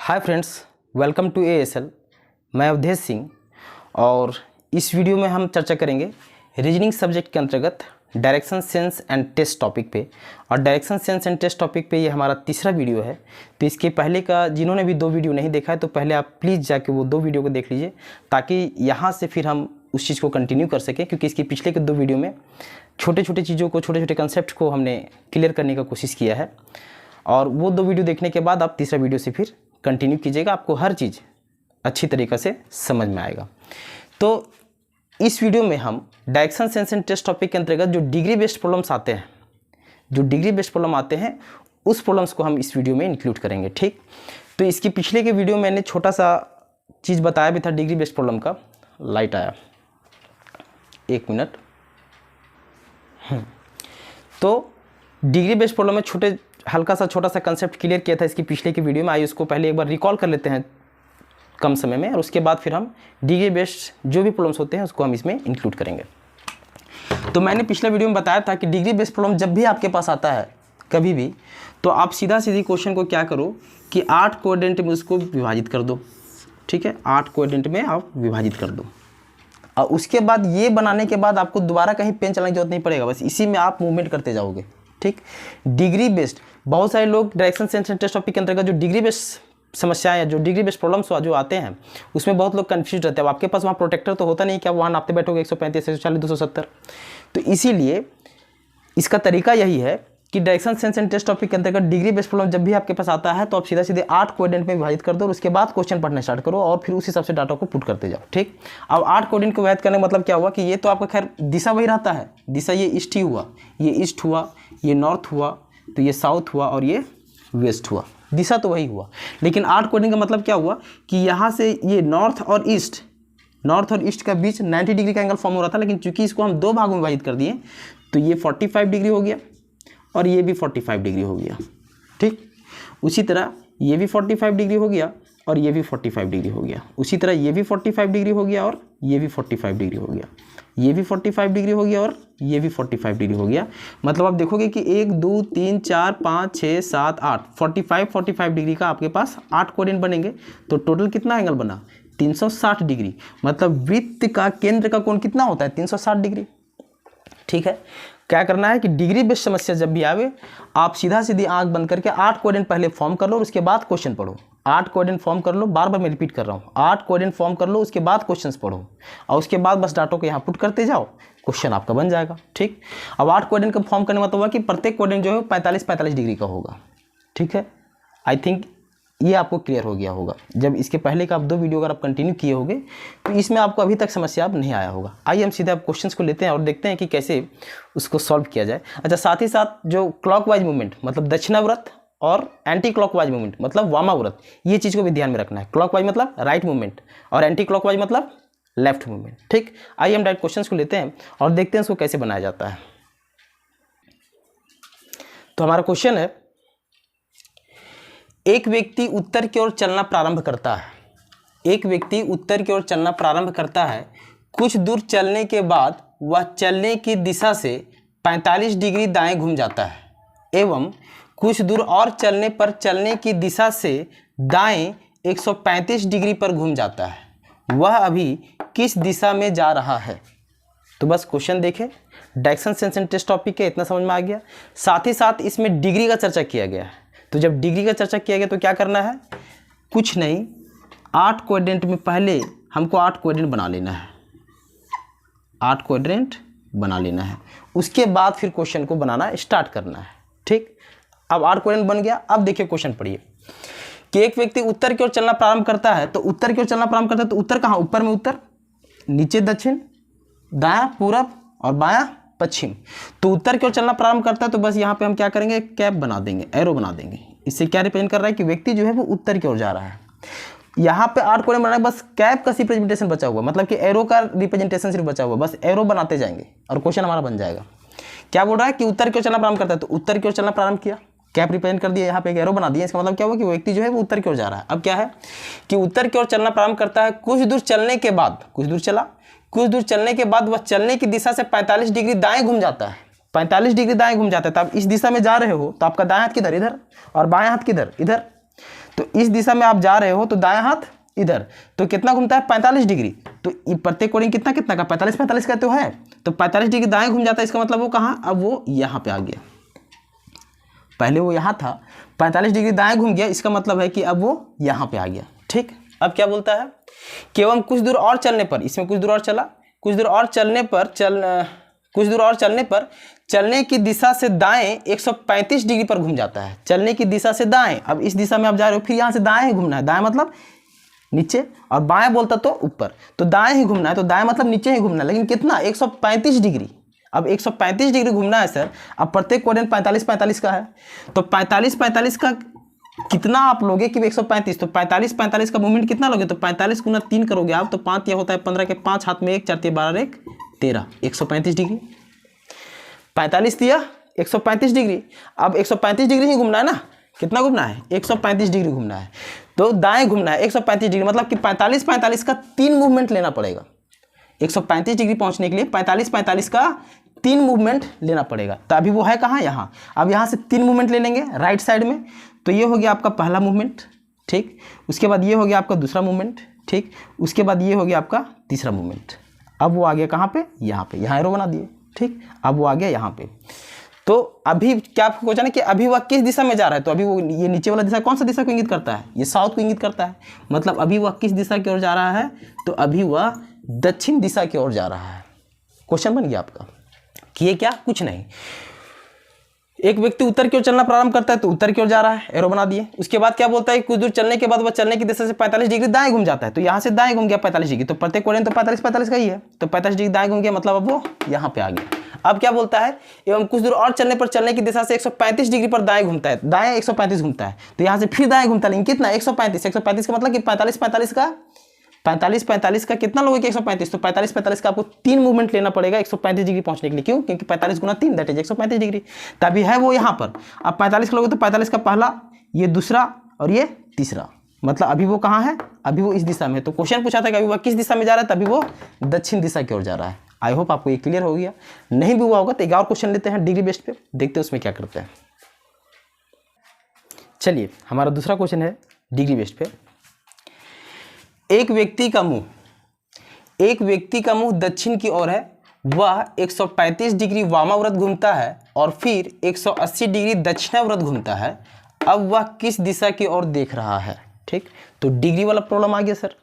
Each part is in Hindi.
Hi friends, welcome to ASL। मैं अवधेश सिंह और इस वीडियो में हम चर्चा करेंगे रीजनिंग सब्जेक्ट के अंतर्गत direction sense and test topic पे। और direction sense and test topic पे ये हमारा तीसरा वीडियो है। तो इसके पहले का जिन्होंने भी 2 वीडियो नहीं देखा है तो पहले आप प्लीज़ जाके वो 2 वीडियो को देख लीजिए, ताकि यहाँ से फिर हम उस चीज़ को कंटिन्यू कर सकें। क्योंकि इसके पिछले के 2 वीडियो में छोटे छोटे चीज़ों को, छोटे छोटे कंसेप्ट को हमने क्लियर करने का कोशिश किया है। और वो 2 वीडियो देखने के बाद आप तीसरा वीडियो से फिर कंटिन्यू कीजिएगा, आपको हर चीज़ अच्छी तरीक़े से समझ में आएगा। तो इस वीडियो में हम direction sense and test topic के अंतर्गत जो डिग्री बेस्ड प्रॉब्लम्स आते हैं, उस प्रॉब्लम्स को हम इस वीडियो में इंक्लूड करेंगे। ठीक, तो इसकी पिछले के वीडियो में मैंने छोटा सा चीज़ बताया भी था डिग्री बेस्ड प्रॉब्लम का। लाइट आया, 1 मिनट। तो डिग्री बेस्ड प्रॉब्लम में छोटा सा कंसेप्ट क्लियर किया था इसकी पिछले की वीडियो में। आइए उसको पहले एक बार रिकॉल कर लेते हैं कम समय में, और उसके बाद फिर हम डिग्री बेस्ड जो भी प्रॉब्लम्स होते हैं उसको हम इसमें इंक्लूड करेंगे। तो मैंने पिछले वीडियो में बताया था कि डिग्री बेस्ड प्रॉब्लम जब भी आपके पास आता है कभी भी, तो आप सीधी क्वेश्चन को क्या करो कि 8 क्वाड्रेंट में उसको विभाजित कर दो। ठीक है, 8 क्वाड्रेंट में आप विभाजित कर दो। और उसके बाद ये बनाने के बाद आपको दोबारा कहीं पेन चलाने की जरूरत नहीं पड़ेगा, बस इसी में आप मूवमेंट करते जाओगे। ठीक, डिग्री बेस्ड बहुत सारे लोग direction sense and test topic के अंतर्गत जो डिग्री बेस्ड समस्याएं या जो डिग्री बेस्ड प्रॉब्लम्स जो आते हैं उसमें बहुत लोग कंफ्यूज रहते हैं। आपके पास वहाँ प्रोटेक्टर तो होता नहीं, क्या वहाँ नापते बैठोगे 135, 140, 270। तो इसीलिए इसका तरीका यही है कि direction sense and test topic के अंतर्गत डिग्री बेस्ड प्रॉब्लम जब भी आपके पास आता है तो आप सीधे 8 क्वाड्रेंट में विभाजित कर दो और उसके बाद क्वेश्चन पढ़ना स्टार्ट करो और फिर उस हिसाब से डाटा को पुट करते जाओ। ठीक, अब 8 क्वाड्रेंट को विभाजित करने का मतलब क्या हुआ कि ये तो आपका खैर दिशा वही रहता है, दिशा ये ईस्ट ही हुआ, ये ईस्ट हुआ, ये नॉर्थ हुआ, तो ये साउथ हुआ और ये वेस्ट हुआ, दिशा तो वही हुआ। लेकिन 8 क्वाड्रेंट का मतलब क्या हुआ कि यहाँ से ये नॉर्थ और ईस्ट का बीच 90 डिग्री का एंगल फॉर्म हो रहा था, लेकिन चूंकि इसको हम 2 भागों में विभाजित कर दिए तो ये 45 डिग्री हो गया और ये भी 45 डिग्री हो गया। ठीक, उसी तरह ये भी 45 डिग्री हो गया और ये भी 45 डिग्री हो गया। उसी तरह ये भी 45 डिग्री हो गया और ये भी 45 डिग्री हो गया, ये भी 45 डिग्री हो गया और ये भी 45 डिग्री हो गया। मतलब आप देखोगे कि 1 2 3 4 5 6 7 8 45 डिग्री का आपके पास 8 क्वाड्रेंट बनेंगे। तो टोटल कितना एंगल बना? 360 डिग्री। मतलब वृत्त का केंद्र का कोण कितना होता है? 360 डिग्री। ठीक है, क्या करना है कि डिग्री बेस्ड समस्या जब भी आवे आप सीधी आंख बंद करके 8 क्वाड्रेंट पहले फॉर्म कर लो और उसके बाद क्वेश्चन पढ़ो। 8 क्वाड्रेंट फॉर्म कर लो, बार बार मैं रिपीट कर रहा हूँ, 8 क्वाड्रेंट फॉर्म कर लो, उसके बाद क्वेश्चंस पढ़ो और उसके बाद बस डाटा को यहाँ पुट करते जाओ, क्वेश्चन आपका बन जाएगा। ठीक, अब 8 क्वाड्रेंट का फॉर्म करने में मतलब हुआ कि प्रत्येक क्वाड्रेंट जो है 45 डिग्री का होगा। ठीक है, आई थिंक ये आपको क्लियर हो गया होगा। जब इसके पहले का आप 2 वीडियो अगर आप कंटिन्यू किए होंगे तो इसमें आपको अभी तक समस्या अब नहीं आया होगा। आइए हम सीधे आप क्वेश्चंस को लेते हैं और देखते हैं कि कैसे उसको सॉल्व किया जाए। अच्छा, साथ ही साथ जो क्लॉकवाइज मूवमेंट मतलब दक्षिणाव्रत और एंटी क्लॉकवाइज मूवमेंट मतलब वामाव्रत, ये चीज़ को भी ध्यान में रखना है। क्लॉकवाइज मतलब राइट मूवमेंट और एंटी क्लॉकवाइज मतलब लेफ्ट मूवमेंट। ठीक, आइए हम डायरेक्ट क्वेश्चंस को लेते हैं और देखते हैं उसको कैसे बनाया जाता है। तो हमारा क्वेश्चन है, एक व्यक्ति उत्तर की ओर चलना प्रारंभ करता है। एक व्यक्ति उत्तर की ओर चलना प्रारंभ करता है। कुछ दूर चलने के बाद वह चलने की दिशा से 45 डिग्री दाएं घूम जाता है एवं कुछ दूर और चलने पर चलने की दिशा से दाएं 135 डिग्री पर घूम जाता है। वह अभी किस दिशा में जा रहा है? तो बस क्वेश्चन देखें, direction sense and test topic है, इतना समझ में आ गया। साथ ही साथ इसमें डिग्री का चर्चा किया गया है। तो जब डिग्री का चर्चा किया गया तो क्या करना है? कुछ नहीं, 8 क्वाड्रेंट में पहले हमको 8 क्वाड्रेंट बना लेना है, 8 क्वाड्रेंट बना लेना है। उसके बाद फिर क्वेश्चन को बनाना स्टार्ट करना है। ठीक, अब 8 क्वाड्रेंट बन गया। अब देखिए क्वेश्चन पढ़िए कि एक व्यक्ति उत्तर की ओर चलना प्रारंभ करता है। तो उत्तर की ओर चलना प्रारंभ करता है तो उत्तर कहाँ? ऊपर में उत्तर, नीचे दक्षिण, दायां पूरब और बायां पश्चिम। तो उत्तर की ओर चलना प्रारंभ करता है तो बस यहाँ पे हम क्या करेंगे? कैप बना देंगे, एरो बना देंगे। इससे क्या रिप्रेजेंट कर रहा है कि व्यक्ति जो है वो उत्तर की ओर जा रहा है। यहाँ पे 8 क्वाड्रेंट बनाना है, बस कैप का रिप्रेजेंटेशन बचा हुआ, मतलब कि एरो का रिप्रेजेंटेशन सिर्फ बचा हुआ, बस एरो बनाते जाएंगे और क्वेश्चन हमारा बन जाएगा। क्या बोल रहा है कि उत्तर की ओर चलना प्रारंभ करता है तो उत्तर की ओर चलना प्रारंभ किया, कैप रिप्रेजेंट कर दिया, यहाँ पे एक एरो बना दिया। इसका मतलब क्या हुआ कि व्यक्ति जो है वो उत्तर की ओर जा रहा है। अब क्या है कि उत्तर की ओर चलना प्रारंभ करता है। कुछ दूर चलने के बाद, कुछ दूर चला, कुछ दूर चलने के बाद वह चलने की दिशा से 45 डिग्री दाएं घूम जाता है। 45 डिग्री दाएं घूम जाता है। तो आप इस दिशा में जा रहे हो तो आपका दाएं हाथ किधर? इधर, और बाएं हाथ किधर? इधर। तो इस दिशा में आप जा रहे हो तो दायां हाथ इधर, तो कितना घूमता है 45 डिग्री। तो प्रत्येक कोण कितना कितना का 45 का तो है, तो 45 डिग्री दाएं घूम जाता है। इसका मतलब वो कहाँ, अब वो यहाँ पे आ गया। पहले वो यहाँ था, 45 डिग्री दाएं घूम गया, इसका मतलब है कि अब वो यहाँ पे आ गया। ठीक, अब क्या बोलता है कि एवं कुछ दूर और चलने पर, इसमें कुछ दूर और चला, कुछ दूर और चलने पर चलने की दिशा से दाएं 135 डिग्री पर घूम जाता है। चलने की दिशा से दाएं, अब इस दिशा में आप जा रहे हो, फिर यहाँ से दाएं ही घूमना है। दाएं मतलब नीचे, और बाएं बोलता तो ऊपर, तो दाएं ही घूमना है, तो दाएं मतलब नीचे ही घूमना है, लेकिन कितना 135 डिग्री। अब 135 डिग्री घूमना है सर। अब प्रत्येक कोऑर्डिनेट 45 का है, तो 45 का कितना आप लोगे कि 135, तो 45 का मूवमेंट कितना लोगे, तो 45 गुना 3 करोगे आप, तो 5 या होता है 15 के 5 हाथ में 1, 4 12 1 13, 135 डिग्री। 45 दिया 135 डिग्री। अब 135 डिग्री ही घूमना है ना, कितना घूमना है 135 डिग्री घूमना है, तो दाएं घूमना है 135 डिग्री, मतलब कि 45 का 3 मूवमेंट लेना पड़ेगा। 135 डिग्री पहुंचने के लिए 45 का 3 मूवमेंट लेना पड़ेगा। तो अभी वो है कहाँ, यहाँ। अब यहाँ से 3 मूवमेंट ले लेंगे राइट साइड में, तो ये हो गया आपका पहला मूवमेंट। ठीक, उसके बाद ये हो गया आपका दूसरा मूवमेंट। ठीक, उसके बाद ये हो गया आपका तीसरा मूवमेंट। अब वो आ गया कहाँ पे, यहाँ पे, यहाँ एरो बना दिए। ठीक, अब वो आ गया यहाँ पे। तो अभी क्या आपको जाना कि अभी वह किस दिशा में जा रहा है, तो अभी वो ये नीचे वाला दिशा कौन सा दिशा को इंगित करता है, ये साउथ को इंगित करता है। मतलब अभी वह किस दिशा की ओर जा रहा है, तो अभी वह दक्षिण दिशा की ओर जा रहा है। क्वेश्चन बन गया आपका कि ये क्या, कुछ नहीं। एक व्यक्ति उत्तर की ओर चलना प्रारंभ करता है, तो उत्तर की ओर जा रहा है, एरो बना दिए। उसके बाद क्या बोलता है, कुछ दूर चलने के बाद वह चलने की दिशा से 45 डिग्री दाएं घूम जाता है, तो यहाँ से दाएं घूम गया 45 डिग्री, तो प्रत्येक कोऑर्डिनेट तो 45 का ही है, तो 45 डिग्री दाएं घूम गया, मतलब अब वो यहाँ पे आ गया। अब क्या बोलता है, एवं कुछ दूर और चलने पर चलने की दिशा से 135 डिग्री पर दाएं घूमता है, दाएं 135 घूमता है, तो यहाँ से फिर दाएं घूमता है, लेकिन कितना 135 का मतलब कि 45 का कितना लोगे कि 135, तो 45 का आपको 3 मूवमेंट लेना पड़ेगा 135 डिग्री पहुंचने के लिए। क्यों, क्योंकि 45 गुना 3 दैट इज 135 डिग्री। तभी है वो यहाँ पर। अब 45 का लोगे तो 45 का पहला, ये दूसरा और ये तीसरा, मतलब अभी वो कहाँ है, अभी वो इस दिशा में। तो क्वेश्चन पूछा था कि अभी वो किस दिशा में जा रहा है, तभी वो दक्षिण दिशा की ओर जा रहा है। आई होप आपको ये क्लियर हो गया। नहीं भी हुआ होगा तो एक और क्वेश्चन लेते हैं डिग्री बेस्ड पे, देखते हैं उसमें क्या करते हैं। चलिए, हमारा दूसरा क्वेश्चन है डिग्री बेस्ड पे। एक व्यक्ति का मुंह दक्षिण की ओर है, वह 135 डिग्री वामाव्रत घूमता है और फिर 180 डिग्री दक्षिणाव्रत घूमता है। अब वह किस दिशा की ओर देख रहा है। ठीक, तो डिग्री वाला प्रॉब्लम आ गया सर,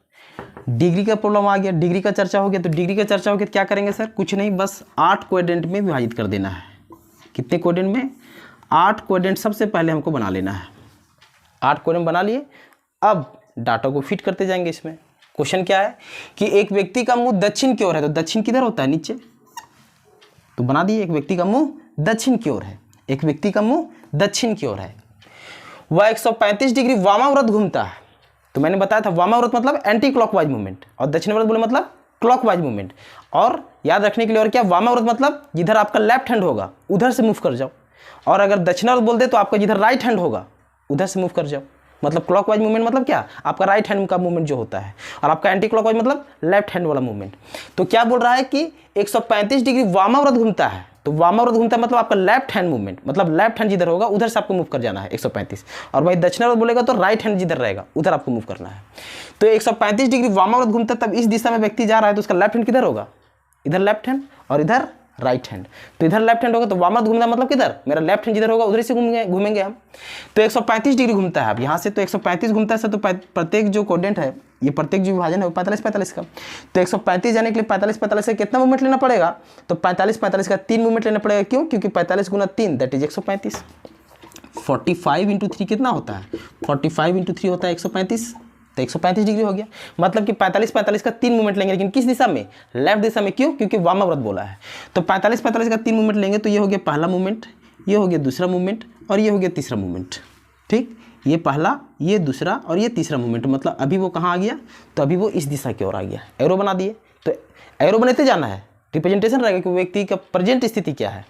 डिग्री का प्रॉब्लम आ गया, डिग्री का चर्चा हो गया। तो डिग्री का चर्चा हो गया, क्या करेंगे सर, कुछ नहीं, बस 8 क्वाड्रेंट में विभाजित कर देना है। कितने क्वाड्रेंट में, 8 क्वाड्रेंट सबसे पहले हमको बना लेना है। 8 क्वाड्रेंट बना लिए, अब डाटा को फिट करते जाएंगे इसमें। क्वेश्चन क्या है कि एक व्यक्ति का मुंह दक्षिण की ओर है, तो दक्षिण किधर होता है, नीचे, तो बना दिए। एक व्यक्ति का मुंह दक्षिण की ओर है, एक व्यक्ति का मुंह दक्षिण की ओर है, वह 135 डिग्री वामाव्रत घूमता है। तो मैंने बताया था वामाव्रत मतलब एंटी क्लॉकवाइज मूवमेंट, और दक्षिणाव्रत बोले मतलब क्लॉकवाइज मूवमेंट। और याद रखने के लिए और क्या, वामाव्रत मतलब जिधर आपका लेफ्ट हैंड होगा उधर से मूव कर जाओ, और अगर दक्षिणाव्रत बोल दे तो आपका जिधर राइट हैंड होगा उधर से मूव कर जाओ। मतलब क्लॉकवाइज मूवमेंट मतलब क्या, आपका राइट हैंड का मूवमेंट जो होता है, और आपका एंटी क्लॉकवाइज मतलब लेफ्ट हैंड वाला मूवमेंट। तो क्या बोल रहा है कि 135 डिग्री वामाव्रत घूमता है, तो वामाव्रत घूमता है मतलब आपका लेफ्ट हैंड मूवमेंट, मतलब लेफ्ट हैंड जिधर होगा उधर से आपको मूव कर जाना है 135। और भाई दक्षिणाव्रत बोलेगा तो राइट हैंड जिधर रहेगा उधर आपको मूव करना है। तो 135 डिग्री वामाव्रत घूमता है, तब इस दिशा में व्यक्ति जा रहा है, तो उसका लेफ्ट हैंड किधर होगा, इधर लेफ्ट हैंड, और इधर राइट हैंड। तो इधर लेफ्ट हैंड होगा, तो वामाव्रत घूमना मतलब किधर, मेरा लेफ्ट हैंड जिधर होगा उधर से घूमेंगे हम। तो 135 डिग्री घूमता है। अब यहाँ से तो 135 घूमता है, तो प्रत्येक जो कोऑर्डिनेट है, ये प्रत्येक जो विभाजन है वो 45 का। तो 135 जाने के लिए 45 से कितना मूवमेंट लेना पड़ेगा, तो 45 का 3 मूवमेंट लेना पड़ेगा। क्यों, क्योंकि 45 गुना 3 दैट इज 135। 45 इंटू 3 कितना होता है, 45 इंटू 3 होता है 135, तो 135 डिग्री हो गया। मतलब कि 45 का 3 मूवमेंट लेंगे, लेकिन किस दिशा में, लेफ्ट दिशा में। क्यों, क्योंकि वामाव्रत बोला है। तो 45 का 3 मूवमेंट लेंगे, तो ये हो गया पहला मूवमेंट, ये हो गया दूसरा मूवमेंट, और ये हो गया तीसरा मूवमेंट। ठीक, ये पहला, ये दूसरा और ये तीसरा मूवमेंट। मतलब अभी वो कहाँ आ गया, तो अभी वो इस दिशा की ओर आ गया। एरो बना दिए, तो एरो बनाते जाना है, रिप्रेजेंटेशन रहेगा कि व्यक्ति का प्रेजेंट स्थिति क्या है।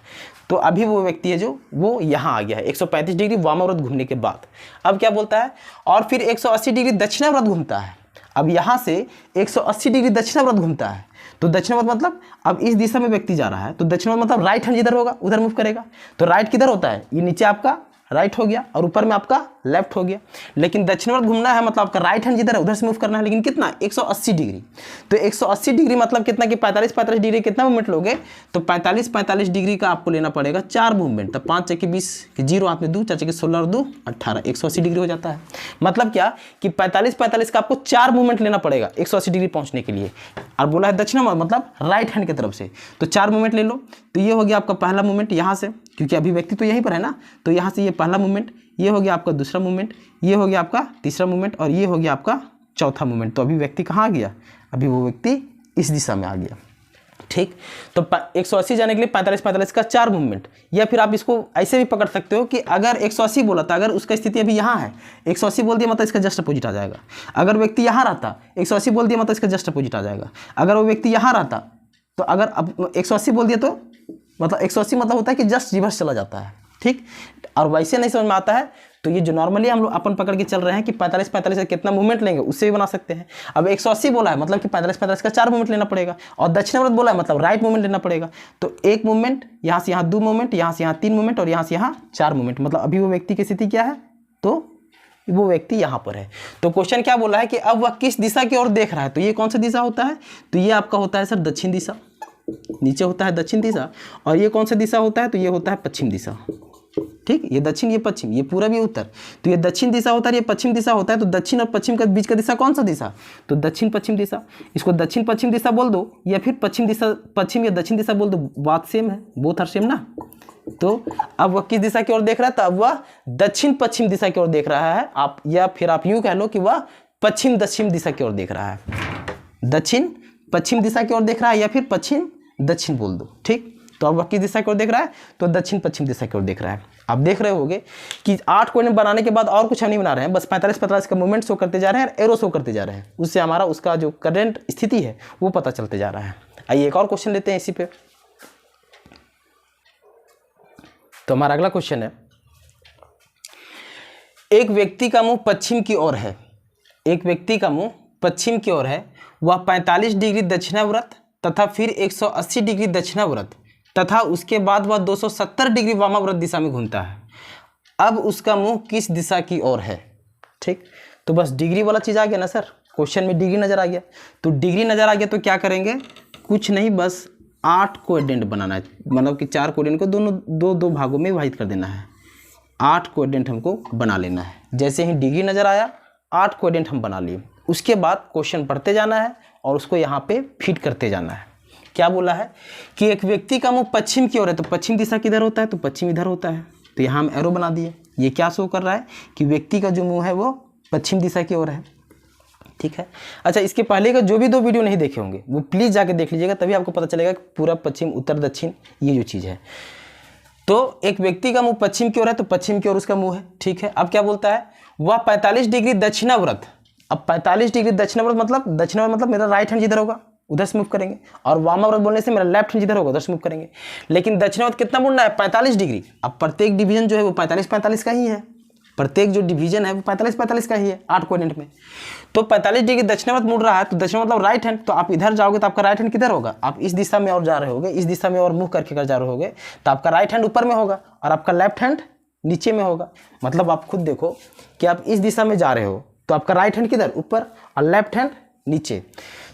तो अभी वो व्यक्ति है जो वो यहाँ आ गया है 135 डिग्री वामाव्रत घूमने के बाद। अब क्या बोलता है, और फिर 180 डिग्री दक्षिणाव्रत घूमता है। अब यहाँ से 180 डिग्री दक्षिणाव्रत घूमता है, तो दक्षिणाव्रत मतलब अब इस दिशा में व्यक्ति जा रहा है, तो दक्षिणाव्रत मतलब राइट हैंड जिधर होगा उधर मूव करेगा। तो राइट किधर होता है, ये नीचे आपका राइट हो गया और ऊपर में आपका लेफ्ट हो गया। लेकिन दक्षिणावर्त घूमना है मतलब आपका राइट हैंड जिधर है उधर से मूव करना है, लेकिन कितना 180 डिग्री। तो 180 डिग्री मतलब कितना कि 45 डिग्री कितना मूवमेंट लोगे, तो 45 डिग्री का आपको लेना पड़ेगा 4 मूवमेंट। तो 5 चक्के 20 के 0 हाथ में 2, 4 चक्के 16 और 2 18, 180 डिग्री हो जाता है। मतलब क्या कि 45 का आपको 4 मूवमेंट लेना पड़ेगा 180 डिग्री पहुंचने के लिए। और बोला है दक्षिणावर्त मतलब राइट हैंड की तरफ से, तो 4 मूवमेंट ले लो। तो ये हो गया आपका पहला मूवमेंट यहाँ से, क्योंकि अभिव्यक्ति तो यहीं पर है ना, तो यहाँ से ये पहला मूवमेंट, ये हो गया आपका दूसरा मूवमेंट, ये हो गया आपका तीसरा मूवमेंट और ये हो गया आपका चौथा मूवमेंट। तो अभिव्यक्ति कहाँ आ गया, अभी वो व्यक्ति इस दिशा में आ गया। ठीक, तो 180 जाने के लिए 45 का 4 मूवमेंट। या फिर आप इसको ऐसे भी पकड़ सकते हो कि अगर 180 बोला था, अगर उसका स्थिति अभी यहाँ है, 180 बोल दिया मतलब इसका जस्ट अपोजिट आ जाएगा। अगर व्यक्ति यहाँ रहता, 180 बोल दिया मतलब इसका जस्ट अपोजिट आ जाएगा। अगर वो व्यक्ति यहाँ रहता तो अगर अब 180 बोल दिया तो मतलब 180 मतलब होता है कि जस्ट रिवर्स चला जाता है। ठीक, और वैसे नहीं समझ में आता है तो ये जो नॉर्मली हम लोग अपन पकड़ के चल रहे हैं कि 45 से कितना मूवमेंट लेंगे उससे भी बना सकते हैं। अब 180 बोला है मतलब कि 45 का 4 मूवमेंट लेना पड़ेगा, और दक्षिणावर्त बोला है मतलब राइट मूवमेंट लेना पड़ेगा। तो एक मूवमेंट, यहाँ से यहाँ 2 मूवमेंट, यहाँ से यहाँ 3 मूवमेंट और यहाँ से यहाँ 4 मूवमेंट। मतलब अभी वो व्यक्ति की स्थिति क्या है, तो वो व्यक्ति यहाँ पर है। तो क्वेश्चन क्या बोला है कि अब वह किस दिशा की ओर देख रहा है। तो ये कौन सा दिशा होता है, तो ये आपका होता है सर दक्षिण दिशा, नीचे होता है दक्षिण दिशा। और ये कौन सा दिशा होता है, तो ये होता है पश्चिम दिशा। ठीक, ये दक्षिण ये पश्चिम, ये पूरा भी उत्तर। तो ये दक्षिण दिशा होता है, ये पश्चिम दिशा होता है। तो दक्षिण और पश्चिम के बीच का दिशा कौन सा दिशा, तो दक्षिण पश्चिम दिशा। इसको दक्षिण पश्चिम दिशा बोल दो या फिर पश्चिम दिशा, पश्चिम या दक्षिण दिशा बोल दो, बात सेम है, बोथ आर सेम ना। तो अब वह किस दिशा की ओर देख रहा है, तो अब वह दक्षिण पश्चिम दिशा की ओर देख रहा है आप, या फिर आप यूं कह लो कि वह पश्चिम दक्षिण दिशा की ओर देख रहा है। दक्षिण पश्चिम दिशा की ओर देख रहा है या फिर पश्चिम दक्षिण बोल दो। ठीक, तो अब वह किस दिशा की ओर देख रहा है, तो दक्षिण पश्चिम दिशा की ओर देख रहा है। आप देख रहे होंगे कि 8 क्वेश्चन बनाने के बाद और कुछ हम नहीं बना रहे हैं, बस 45 का मूवमेंट शो करते जा रहे हैं और एरो शो करते जा रहे हैं। उससे हमारा उसका जो करंट स्थिति है वो पता चलते जा रहा है। आइए एक और क्वेश्चन लेते हैं इसी पे। तो हमारा अगला क्वेश्चन है, एक व्यक्ति का मुंह पश्चिम की ओर है, एक व्यक्ति का मुंह पश्चिम की ओर है, वह 45 डिग्री दक्षिणाव्रत तथा फिर 180 डिग्री दक्षिणाव्रत तथा उसके बाद वह 270 डिग्री वामाव्रत दिशा में घूमता है। अब उसका मुंह किस दिशा की ओर है। ठीक, तो बस डिग्री वाला चीज़ आ गया ना सर, क्वेश्चन में डिग्री नज़र आ गया। तो डिग्री नज़र आ गया तो क्या करेंगे, कुछ नहीं, बस 8 क्वाड्रेंट बनाना है, मतलब कि 4 क्वाड्रेंट को दोनों दो भागों में विभाजित कर देना है। 8 क्वाड्रेंट हमको बना लेना है। जैसे ही डिग्री नज़र आया 8 क्वाड्रेंट हम बना लिए। उसके बाद क्वेश्चन पढ़ते जाना है और उसको यहाँ पे फिट करते जाना है। क्या बोला है कि एक व्यक्ति का मुंह पश्चिम की ओर है, तो पश्चिम दिशा किधर होता है, तो पश्चिम इधर होता है। तो यहाँ हम एरो बना दिए। ये क्या शो कर रहा है कि व्यक्ति का जो मुंह है वो पश्चिम दिशा की ओर है। ठीक है, अच्छा इसके पहले का जो भी 2 वीडियो नहीं देखे होंगे वो प्लीज़ जाके देख लीजिएगा, तभी आपको पता चलेगा कि पूरा पश्चिम उत्तर दक्षिण ये जो चीज़ है। तो एक व्यक्ति का मुंह पश्चिम की ओर है तो पश्चिम की ओर उसका मुंह है। ठीक है, अब क्या बोलता है, वह 45 डिग्री दक्षिणाव्रत। अब 45 डिग्री दक्षिणाव्रत मतलब मेरा राइट हैंड जिधर होगा उधर से मूव करेंगे, और वामाव्रत बोलने से मेरा लेफ्ट हैंड जिधर होगा उधर से मूव करेंगे। लेकिन दक्षिणाव्रत कितना मुड़ना है, 45 डिग्री। अब प्रत्येक डिवीजन जो है वो 45 का ही है, प्रत्येक जो डिवीजन है वो 45 का ही है 8 क्वाड्रेंट में। तो 45 डिग्री दक्षिणावर्त मुड़ रहा है, तो दक्षिण मतलब राइट हैंड। तो आप इधर जाओगे तो आपका राइट हैंड किधर होगा, आप इस दिशा में और जा रहे होगे, इस दिशा में और मुंह करके कर जा रहे होगे, तो आपका राइट हैंड ऊपर में होगा और आपका लेफ्ट हैंड नीचे में होगा। मतलब आप खुद देखो कि आप इस दिशा में जा रहे हो तो आपका राइट हैंड किधर, ऊपर, और लेफ्ट हैंड नीचे।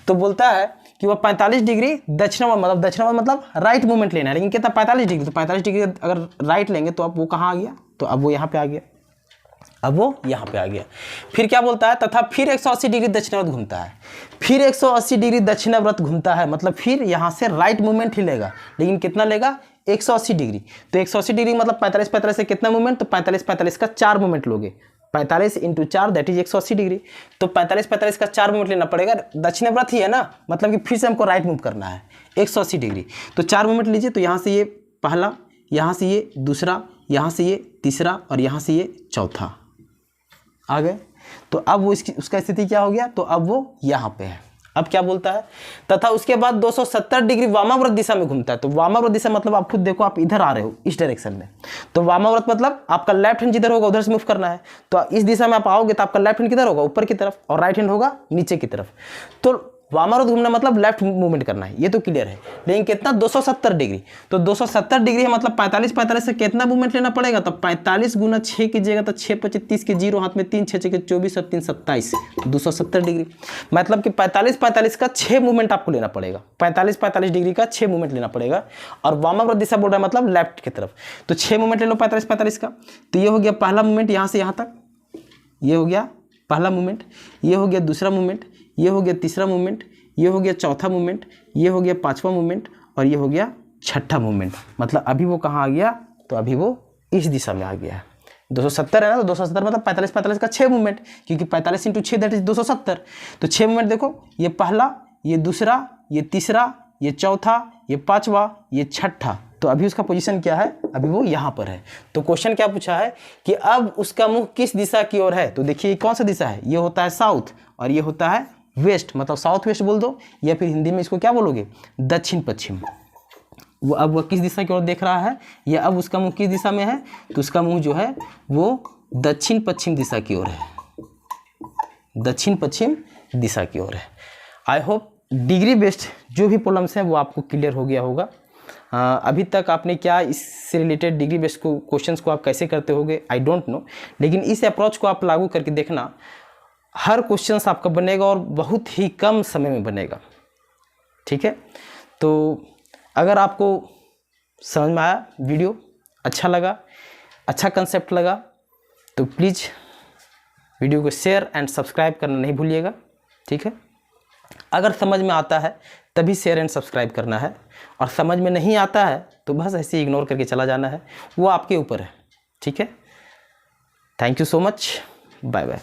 तो बोलता है कि वह 45 डिग्री दक्षिणावर्त मतलब राइट मूवमेंट लेना है, लेकिन कितना 45 डिग्री। तो 45 डिग्री अगर राइट लेंगे तो अब वो कहाँ आ गया, तो अब वो यहाँ पे आ गया, अब वो यहाँ पे आ गया। फिर क्या बोलता है, तथा फिर 180 डिग्री दक्षिणावर्त घूमता है। फिर 180 डिग्री दक्षिणावर्त घूमता है मतलब फिर यहाँ से राइट मूवमेंट ही लेगा, लेकिन कितना लेगा, 180 डिग्री। तो 180 डिग्री मतलब 45 से कितना मूवमेंट, तो 45 का 4 मूवमेंट लोगे, 45 × 4 दैट इज 180 डिग्री। तो 45 का 4 मूवमेंट लेना पड़ेगा, दक्षिणावर्त ही है ना, मतलब कि फिर से हमको राइट मूव करना है 180 डिग्री। तो 4 मूवमेंट लीजिए, तो यहाँ से ये पहला, यहाँ से ये दूसरा, यहाँ से ये तीसरा और यहाँ से ये चौथा आ गए। तो अब वो उसका स्थिति क्या हो गया, तो अब वो यहाँ पे है। अब क्या बोलता है, तथा उसके बाद 270 डिग्री वामाव्रत दिशा में घूमता है। तो वामाव्रत दिशा मतलब आप खुद देखो, आप इधर आ रहे हो इस डायरेक्शन में, तो वामाव्रत मतलब आपका लेफ्ट हैंड जिधर होगा उधर से मूव करना है। तो इस दिशा में आप आओगे तो आपका लेफ्ट हैंड किधर होगा, ऊपर की तरफ, और राइट हैंड होगा नीचे की तरफ। तो वामावर्त घूमना मतलब लेफ्ट मूवमेंट करना है, ये तो क्लियर है। लेकिन कितना 270 डिग्री, तो 270 डिग्री है मतलब 45 से कितना मूवमेंट लेना पड़ेगा, तो 45 गुना 6 कीजिएगा तो 6 25 30 के 0 हाथ में 3 6 6 के 24 और 3 27 270 डिग्री, मतलब कि 45 का 6 मूवमेंट आपको लेना पड़ेगा, 45 डिग्री का 6 मूवमेंट लेना पड़ेगा। और वामावर्त दिशा बोल रहा है मतलब लेफ्ट की तरफ, तो 6 मूवमेंट ले लो 45 का। तो ये हो गया पहला मूवमेंट यहाँ से यहाँ तक, ये हो गया पहला मूवमेंट, ये हो गया दूसरा मूवमेंट, ये हो गया तीसरा मूवमेंट, ये हो गया चौथा मूवमेंट, ये हो गया पांचवा मूवमेंट और ये हो गया छठा मूवमेंट। मतलब अभी वो कहाँ आ गया, तो अभी वो इस दिशा में आ गया है। 270 है ना, तो 270 मतलब 45 का 6 मूवमेंट, क्योंकि 45 × 6 दैट इज 270। तो 6 मूवमेंट देखो, ये पहला, ये दूसरा, ये तीसरा, ये चौथा, ये पांचवा, ये छठा। तो अभी उसका पोजीशन क्या है, अभी वो यहाँ पर है। तो क्वेश्चन क्या पूछा है कि अब उसका मुंह किस दिशा की ओर है, तो देखिए कौन सा दिशा है, ये होता है साउथ और ये होता है वेस्ट, मतलब साउथ वेस्ट बोल दो, या फिर हिंदी में इसको क्या बोलोगे, दक्षिण पश्चिम। वो अब वह किस दिशा की ओर देख रहा है, या अब उसका मुंह किस दिशा में है, तो उसका मुंह जो है वो दक्षिण पश्चिम दिशा की ओर है, दक्षिण पश्चिम दिशा की ओर है। आई होप डिग्री बेस्ड जो भी प्रॉब्लम्स हैं वो आपको क्लियर हो गया होगा। अभी तक आपने क्या इससे रिलेटेड डिग्री बेस्ड को क्वेश्चंस को आप कैसे करते होगे आई डोंट नो, लेकिन इस अप्रोच को आप लागू करके देखना, हर क्वेश्चंस आपका बनेगा और बहुत ही कम समय में बनेगा। ठीक है, तो अगर आपको समझ में आया, वीडियो अच्छा लगा, अच्छा कंसेप्ट लगा, तो प्लीज़ वीडियो को शेयर एंड सब्सक्राइब करना नहीं भूलिएगा। ठीक है, अगर समझ में आता है तभी शेयर एंड सब्सक्राइब करना है, और समझ में नहीं आता है तो बस ऐसे ही इग्नोर करके चला जाना है, वो आपके ऊपर है। ठीक है, thank you so much, bye bye.